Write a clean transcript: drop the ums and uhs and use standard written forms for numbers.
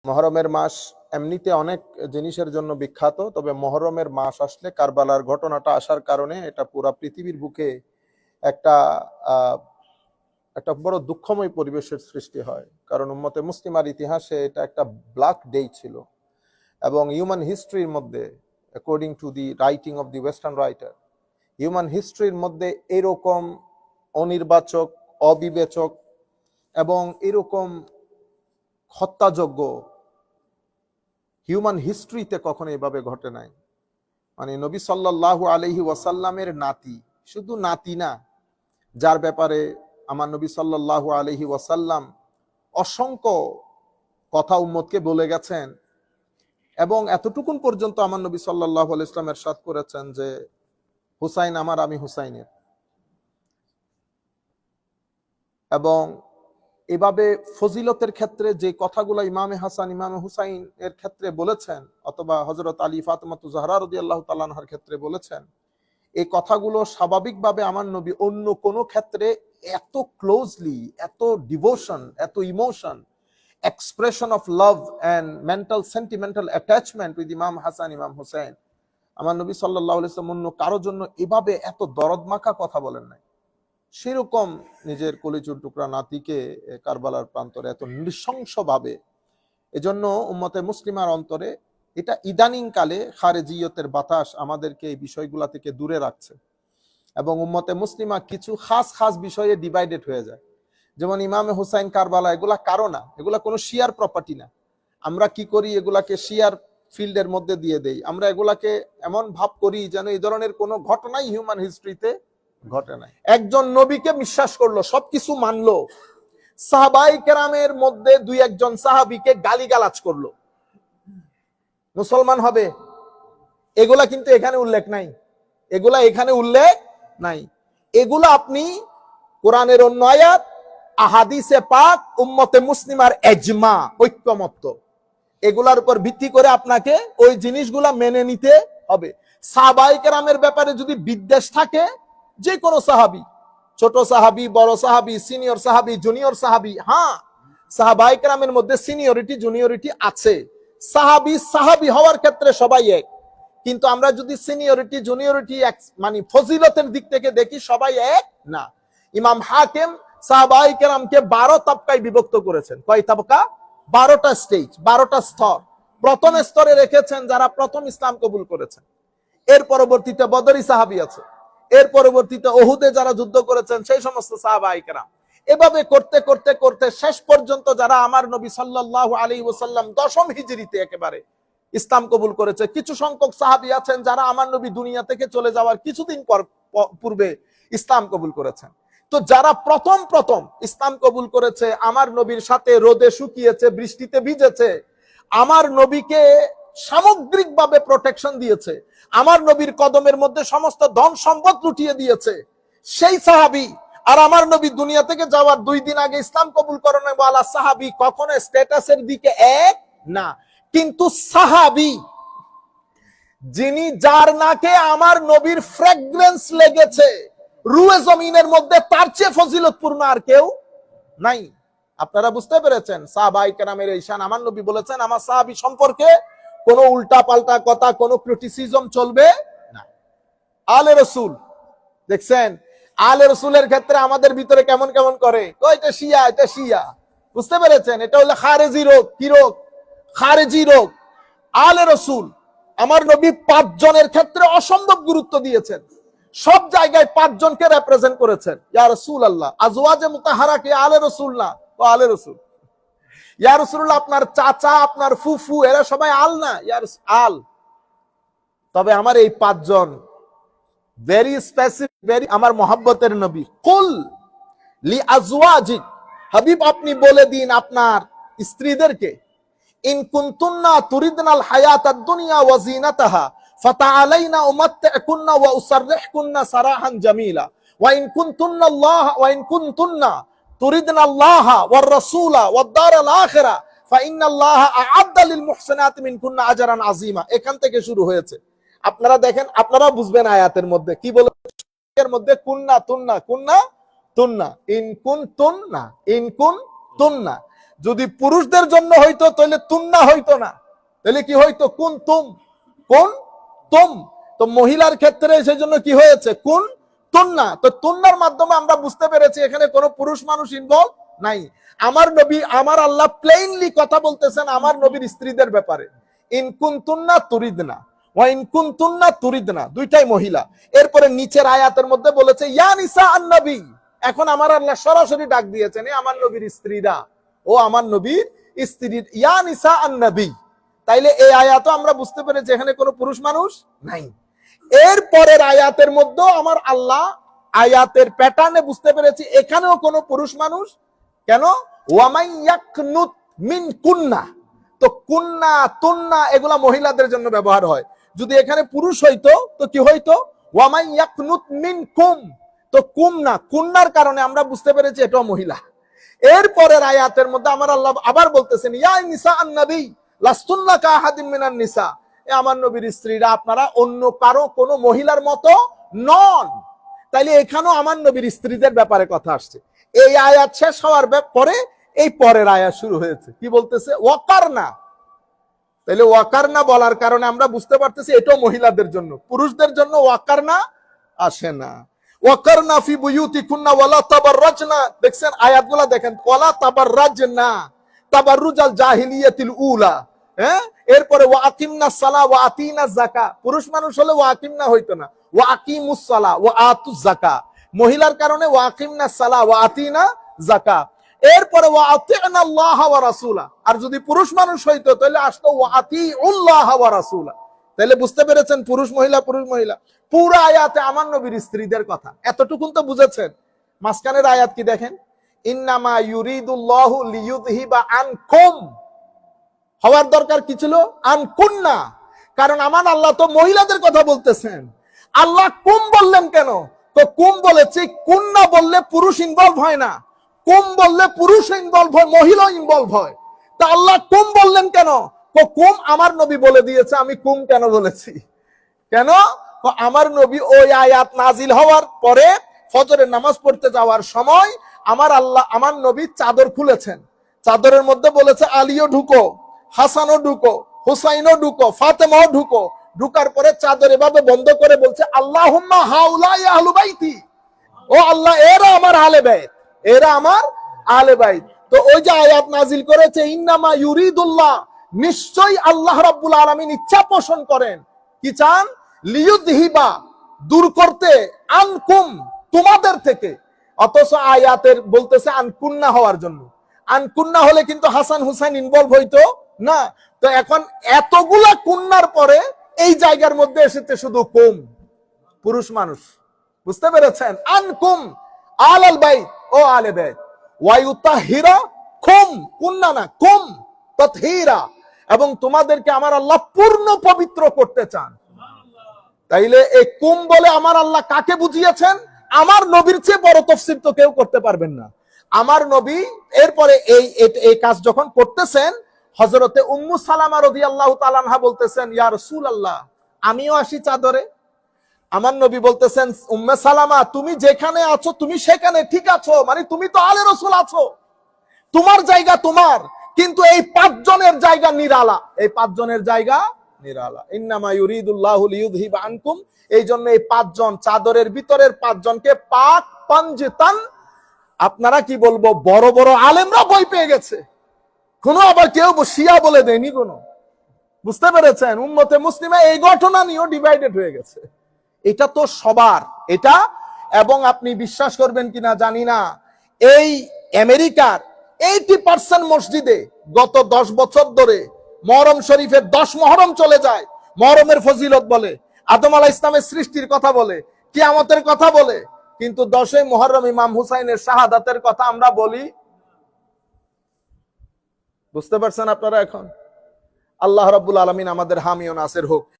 মহরমের মাস এমনিতে অনেক জিনিসের জন্য বিখ্যাত, তবে মহরমের মাস আসলে কারবালার ঘটনাটা আসার কারণে এটা পুরা পৃথিবীর বুকে একটা একটা বড় দুঃখময় পরিবেশের সৃষ্টি হয়। কারণ উম্মতে মুসলিমার ইতিহাসে এটা একটা ব্ল্যাক ডে ছিল এবং হিউম্যান হিস্ট্রির মধ্যে, according to the writing of the western writer, human হিস্ট্রির মধ্যে এরকম অনির্বাচক, অবিবেচক এবং এরকম হত্যাযোগ্য হিউম্যান হিস্ট্রিতে কখনো এভাবে ঘটে নাই। মানে নবী সাল্লাল্লাহু আলাইহি ওয়াসাল্লামের নাতি, শুধু নাতি না, যার ব্যাপারে আমার নবী সাল্লাল্লাহু আলাইহি ওয়াসাল্লাম অসংখ্য কথা উম্মতকে বলে গেছেন এবং এতটুকুন পর্যন্ত আমার নবী সাল্লাল্লাহু আলাইহি ওয়াসাল্লাম ইরশাদ করেছেন যে হুসাইন আমার, আমি হুসাইনের। এবং এভাবে ফজিলতের ক্ষেত্রে যে কথাগুলো ইমামে হাসান, ইমামে হুসাইন এর ক্ষেত্রে বলেছেন, অথবা হযরত আলী ফাতেমাতু জাহরা রাদিয়াল্লাহু তাআলা আনহার ক্ষেত্রে বলেছেন, এই কথাগুলো স্বাভাবিকভাবে আমার নবী অন্য কোনো ক্ষেত্রে এত ক্লোজলি, এত ডিভোশন, এত emotion, expression of love and mental sentimental attachment with ইমাম হাসান, ইমাম হুসাইন, আমার নবী সাল্লাল্লাহু আলাইহি ওয়াসাল্লাম অন্য কারোর জন্য এভাবে এত দরদ মাখা কথা বলেন নাই। সেরকম নিজের কলিজুর টুকরা নাতিকে কারবালার প্রান্তরে এত নৃশংসভাবে, এজন্য উম্মতে মুসলিমার অন্তরে এটা ইদানিং কালে খারেজিয়তের বাতাস আমাদেরকে এই বিষয়গুলা থেকে দূরে রাখছে এবং উম্মতে মুসলিমা কিছু খাস খাস বিষয়ে ডিভাইডেড হয়ে যায়। যেমন ইমামে হুসাইন, কারবালা, এগুলা কারো না, এগুলা কোনো শিয়ার প্রপার্টি না। আমরা কি করি, এগুলাকে শিয়ার ফিল্ডের মধ্যে দিয়ে দেই। আমরা এগুলাকে এমন ভাব করি যেন এই ধরনের কোনো ঘটনাই হিউম্যান হিস্ট্রিতে ঘটে নাই। একজন নবীকে বিশ্বাস করলো, সবকিছু মানলো, সাহাবায়ে কেরামের মধ্যে দুই একজন সাহাবীকে গালিগালাজ করলো, মুসলমান হবে? এগুলা কিন্তু এখানে উল্লেখ নাই, এগুলা এখানে উল্লেখ নাই। এগুলা আপনি কোরআনের অন্য আয়াত, আহাদিসে পাক, উম্মতে মুসলিমার ইজমা, ঐক্যমত্য, এগুলার উপর ভিত্তি করে আপনাকে ওই জিনিসগুলা মেনে নিতে হবে। সাহাবায়ে কেরামের ব্যাপারে যদি বিদ্বেষ থাকে, যে কোনো সাহাবী, ছোট সাহাবী, বড় সাহাবী, সিনিয়র সাহাবী, জুনিয়র সাহাবী, হ্যাঁ, সাহাবায়ে কেরামের মধ্যে সিনিয়রিটি জুনিয়রিটি আছে। সাহাবী সাহাবী হওয়ার ক্ষেত্রে সবাই এক, কিন্তু আমরা যদি সিনিয়রিটি জুনিয়রিটি মানে ফজিলতের দিক থেকে দেখি, সবাই এক না। ইমাম হাকিম সাহাবায়ে কেরামকে 12 তাবকায় বিভক্ত করেছেন। কয় তাবকা? 12টা স্টেজ, 12টা স্তর। প্রথম স্তরে রেখেছেন যারা প্রথম ইসলাম কবুল করেছেন, এর পরবর্তীতে বদরি সাহাবী আছে, এর পরবর্তীতে উহুদে যারা যুদ্ধ করেছেন সেই সমস্ত সাহাবায়ে কেরাম। এভাবে করতে করতে করতে শেষ পর্যন্ত যারা আমার নবী সাল্লাল্লাহু আলাইহি ওয়াসাল্লাম 10ম হিজরিতে একেবারে ইসলাম কবুল করেছে। কিছু সংখ্যক সাহাবী আছেন যারা আমার নবী দুনিয়া থেকে চলে যাওয়ার কিছুদিন পূর্বে ইসলাম কবুল করেছেন। তো যারা প্রথম প্রথম ইসলাম কবুল করেছে, আমার নবীর সাথে রোদে শুকিয়েছে, বৃষ্টিতে ভিজেছে, আমার নবীকে সামগ্রিকভাবে প্রোটেকশন দিয়েছে, আমার নবীর কদমের মধ্যে সমস্ত ধন সম্পদ লুটিয়ে দিয়েছে, সেই সাহাবী আর আমার নবী দুনিয়া থেকে যাওয়ার 2 দিন আগে ইসলাম কবুল করেন ওয়ালা সাহাবী কখনো স্ট্যাটাসের দিকে এক না। কিন্তু সাহাবী যিনি, যার নাকে আমার নবীর ফ্র্যাগ্রেন্স লেগেছে রুয়ে জমিনের মধ্যে, তার চেয়ে ফজিলতপূর্ণ আর কেউ নাই। আপনারা বুঝতে পেরেছেন? সাহাবায়ে কেরামের এই শান। আমার নবী বলেছেন, আমার সাহাবী সম্পর্কে কোনো উল্টা পাল্টা কথা, কোনো ক্রিটিসিজম চলবে না। আলে রসুল, দেখছেন আলে রসুলের ক্ষেত্রে আমাদের ভিতরে কেমন কেমন করে, এটা শিয়া, এটা শিয়া। বুঝতে পেরেছেন? এটা হলো খারেজি রোগ। কি রোগ? খারেজি রোগ। আলে রসুল, আমার নবী 5 জনের ক্ষেত্রে অসম্ভব গুরুত্ব দিয়েছেন, সব জায়গায় 5 জনকে রিপ্রেজেন্ট করেছেন। ইয়া রাসূলুল্লাহ, আজওয়াজে মুতাহারা কি আলে রসুল না? তো আলে রসুল। ইয়া রাসূলুল্লাহ, আপনার চাচা, আপনার ফুফু, এরা সবাই আল না? ইয়া আল। তবে আমার এই 5 জন ভেরি স্পেসিফিক, ভেরি আমার মহব্বতের নবী। কুল লি আজওয়াজিক, হাবিব আপনি বলে দিন আপনার স্ত্রীদেরকে, ইন কুনতুন্না তুরিদনাল হায়াতাদ দুনিয়া ওয়া জিনাতাহা ফাতাআলাইনা উমাত্তিকুন্না ওয়া উসাররিহকুন্না সারাহান জামিলা ওয়া ইন কুনতুন্না তুরিদনা আল্লাহ ওয়ার রাসূলা ওয়াদ দারাল আখিরা ফাইন্নাল্লাহা আ'আদ্দা লিল মুহসিনাতি মিনকুন্না আজরান আযীমা। এখান থেকে শুরু হয়েছে। আপনারা দেখেন, আপনারা বুঝবেন আয়াতের মধ্যে কি বলে। এর মধ্যে কুন্না তুন্না, কুন্না তুন্না, ইন কুনতুন্না, ইন কুনতুন্না। যদি পুরুষদের জন্য হইতো তাহলে তুন্না হইতো না, তাহলে কি হইতো কুন তুম, কোন তুম। তো মহিলার ক্ষেত্রে সেই জন্য কি হয়েছে কুন তুন্না। তো তুন্নার মাধ্যমে আমরা বুঝতে পেরেছি এখানে কোনো পুরুষ মানুষ ইনভলভ নাই। আমার নবী, আমার আল্লাহ প্লেইনলি কথা বলতেছেন আমার নবীর স্ত্রীদের ব্যাপারে, ইন কুনতুন্না তুরিদনা ওয়া ইন কুনতুন্না তুরিদনা, দুইটাই মহিলা। এরপরে নিচের আয়াতের মধ্যে বলেছে ইয়া নিসা আন-নবী, এখন আমার আল্লাহ সরাসরি ডাক দিয়েছেন আমার নবীর স্ত্রীরা, ও আমার নবীর স্ত্রী, ইয়া নিসা আন-নবী। তাইলে এই আয়াতও আমরা বুঝতে পেরেছি এখানে কোনো পুরুষ মানুষ নাই। এরপরের আয়াতের মধ্যে আমার আল্লাহ আয়াতের প্যাটার্নে বুঝতে পেরেছি এখানেও কোনো পুরুষ মানুষ কেন, ওয়ামাই ইয়াকনুত মিন কুন্না। তো কুন্না তুন্না এগুলা মহিলাদের জন্য ব্যবহার হয়, যদি এখানে পুরুষ হইতো তো কি হইতো ওয়ামাই ইয়াকনুত মিন কুম, তো কুম না, কুন্নার কারণে আমরা বুঝতে পেরেছি এটাও মহিলা। এরপরের আয়াতের মধ্যে আমার আল্লাহ আবার বলতেছেন ইয়া নিসা আন-নবী লাস্তুন্না কাহাদিম মিনান নিসা, আমার নবীর স্ত্রীরা আপনারা অন্য কারো কোনো মহিলার মতো নন। তাইলে এখানেও আমার নবীর স্ত্রীদের ব্যাপারে কথা আসছে। এই আয়াত শেষ হওয়ার পরে এই পরের আয়াত শুরু হয়েছে, কি বলতেছে ওয়াকারনা। তাইলে ওয়াকারনা বলার কারণে আমরা বুঝতে পারতেছি এটাও মহিলাদের জন্য, পুরুষদের জন্য ওয়াকারনা আসে না। ওয়াকারনা ফি বুয়ুতিকুন্না ওয়ালা তাবাররাজনা, দেখছেন আয়াতগুলো দেখেন, ওয়ালা তাবাররাজনা তাবাররুজাল জাহিলিয়াতিল উলা। হ্যাঁ, এরপরে ওয়া আকিমনা সালা ওয়া আতিনা যাকা, পুরুষ মানুষ হলে ওয়া আকিমনা হইতো না, ওয়া আকিমুস সালা ওয়া আতুজ যাকা, মহিলার কারণে ওয়া আকিমনা সালা ওয়া আতিনা যাকা। এরপরে ওয়া আতিনা আল্লাহ ওয়া রাসূলা, আর যদি পুরুষ মানুষ হইতো তাহলে আসতো ওয়া আতিউল্লাহ ওয়া রাসূলা। তাহলে বুঝতে পেরেছেন পুরুষ মহিলা পুরুষ মহিলা। পুরো আয়াতে আমার নবীর স্ত্রীদের কথা, এতটুকুন তো বুঝেছেন। মাঝখানের আয়াত কি দেখেন, ইন্নামা ইউরিদুল্লাহু লিইউযহিবা আনকুম, হওয়ার দরকার কি ছিল আনকুন্না, কারণ আমার আল্লাহ তো মহিলাদের কথা বলতেছেন। আল্লাহ কুম বললেন কেন, তো কুম বলেছি, কুন্না বললে পুরুষ ইনভলভ হয় না, কুম বললে পুরুষ ইনভলভ হয়, মহিলা ইনভলভ হয়। তা আল্লাহ কুম বললেন কেন, তো কুম আমার নবী বলে দিয়েছে আমি কুম কেন বলেছি, কেন আমার নবী ওই আয়াত নাজিল হওয়ার পরে ফজরের নামাজ পড়তে যাওয়ার সময় আমার আল্লাহ আমার নবী চাদর খুলেছেন, চাদরের মধ্যে বলেছে আলীও ঢুকো, হাসানও ঢুকো, হুসাইনও ঢুকো, ফাতেমাও ঢুকো। ঢুকার পরে চাদর এভাবে বন্ধ করে বলছে আল্লাহুম্মা হাউলাই আহলু বাইতি, ও আল্লাহ এরা আমার আহলে বাইত, এরা আমার আহলে বাইত। তো ওই যে আয়াত নাজিল করেছে ইন্নামা ইউরিদুল্লাহ, নিশ্চয়ই আল্লাহ রাব্বুল আলামিন ইচ্ছা পোষণ করেন, কি চান, লিয়ুযহিবা দূর করতে, আনকুম তোমাদের থেকে। অথচ আয়াতের বলতেছে আনকুন্না হওয়ার জন্য, আনকুন্না হলে কিন্তু হাসান হুসাইন ইনভলভ হইতো না। তো এখন এতগুলা কুন্নার পরে এই জায়গার মধ্যে এসেছে শুধু কুম, পুরুষ মানুষ, বুঝতে পেরেছেন, আনকুম আলাল বাইত, ও আলে বাইত, ওয়া ইউতাহিরা কুম, কুন্না না কুম তাতহীরা, এবং তোমাদেরকে আমার আল্লাহ পূর্ণ পবিত্র করতে চান। তাইলে এই কুম বলে আমার আল্লাহ কাকে বুঝিয়েছেন, আমার নবীর চেয়ে বড় তাফসীর তো কেউ করতে পারবেন না। আমার নবী এরপরে এই কাজ যখন করতেছেন, হযরতে উম্মু সালামা রাদিয়াল্লাহু তাআলা আনহা বলতেছেন ইয়া রাসূলুল্লাহ আমিও আসি চাদরে। আমার নবী বলতেছেন উম্মে সালামা তুমি যেখানে আছো তুমি সেখানে ঠিক আছো, মানে তুমি তো আলে রাসূল আছো, তোমার জায়গা তোমার, কিন্তু এই পাঁচজনের জায়গা নিরালা, এই পাঁচজনের জায়গা নিরালা। ইন্নামা ইউরিদুল্লাহু লিইউযহিবা আনকুম, এই জন্য এই পাঁচজন চাদরের ভিতরের পাঁচজনকে পাক পাঞ্জিতান, আপনারা কি বলবো বড় বড় আলেমরা বই পেয়ে গেছে, কোনো আবার কেউ শিয়া বলে দেয়নি কোনো, বুঝতে পেরেছেন। উম্মতে মুসলিমা এই ঘটনা নিয়েও ডিভাইডেড হয়ে গেছে, এটা তো সবার এটা। এবং আপনি বিশ্বাস করবেন কিনা জানি না, এই আমেরিকার 80% মসজিদে গত 10 বছর ধরে মুহররম শরীফের 10 মুহররম চলে যায়, মুহররমের ফজিলত বলে, আদম আলাইহিস সালামের সৃষ্টির কথা বলে, কিয়ামতের কথা বলে, কিন্তু 10ই মুহররম ইমাম হুসাইনের শাহাদাতের কথা আমরা বলি। বুঝতে পারছেন আপনারা এখন? আল্লাহ রাব্বুল আলামিন আমাদের হামি ও নাসির হোক।